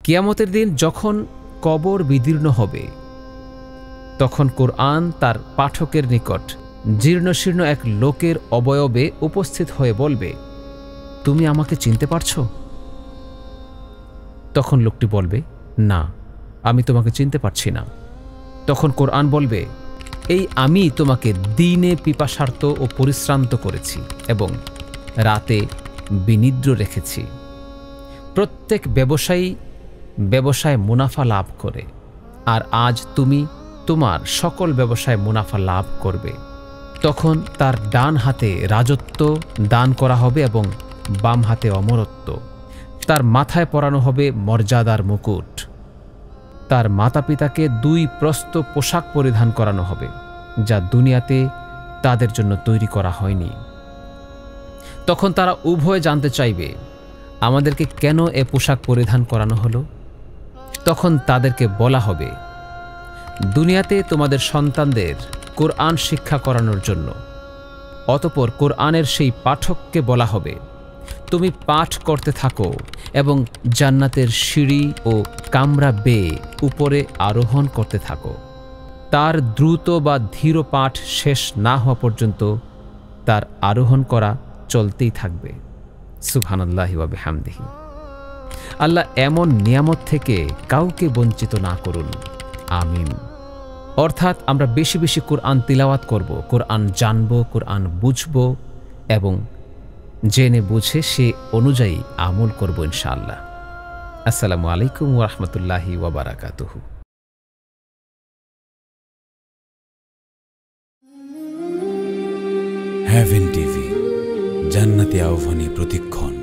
কিয়ামতের দিন যখন কবর বিদীর্ণ হবে, তখন কোরআন তার পাঠকের নিকট জীর্ণশীর্ণ এক লোকের অবয়বে উপস্থিত হয়ে বলবে, তুমি আমাকে চিনতে পারছো? তখন লোকটি বলবে, না, আমি তোমাকে চিনতে পারছি না। তখন কোরআন বলবে, এই আমি তোমাকে দিনে পিপাসার্ত ও পরিশ্রান্ত করেছি এবং রাতে বিনিদ্র রেখেছি। প্রত্যেক ব্যবসায় মুনাফা লাভ করে, আর আজ তুমি তোমার সকল ব্যবসায় মুনাফা লাভ করবে। তখন তার ডান হাতে রাজত্ব দান করা হবে এবং বাম হাতে অমরত্ব। তার মাথায় পরানো হবে মর্যাদার মুকুট। তার মাতা পিতাকে 2 প্রস্ত পোশাক পরিধান করানো হবে, যা দুনিয়াতে তাদের জন্য তৈরি করা হয়নি। তখন তারা উভয় জানতে চাইবে, আমাদেরকে কেন এ পোশাক পরিধান করানো হলো? তখন তাদেরকে বলা হবে, দুনিয়াতে তোমাদের সন্তানদের কোরআন শিক্ষা করানোর জন্য। অতঃপর কোরআনের সেই পাঠককে বলা হবে, তুমি পাঠ করতে থাকো এবং জান্নাতের সিঁড়ি ও কামরা বেয়ে উপরে আরোহণ করতে থাকো। তার দ্রুত বা ধীর পাঠ শেষ না হওয়া পর্যন্ত তার আরোহণ করা চলতেই থাকবে। সুবহানাল্লাহি ওয়া বিহামদিহি। আল্লাহ এমন নিয়ামত থেকে কাউকে বঞ্চিত না করুন, আমিন। অর্থাৎ আমরা বেশি বেশি কোরআন তিলাওয়াত করব, কোরআন জানব, কোরআন বুঝব এবং জেনে বুঝে সে অনুযায়ী আমল করব ইনশাআল্লাহ। আসসালামু আলাইকুম ওয়া রাহমাতুল্লাহি ওয়া বারাকাতুহু। হেভেন টিভি, জান্নাতি আহ্বানী প্রতিক্ষণ।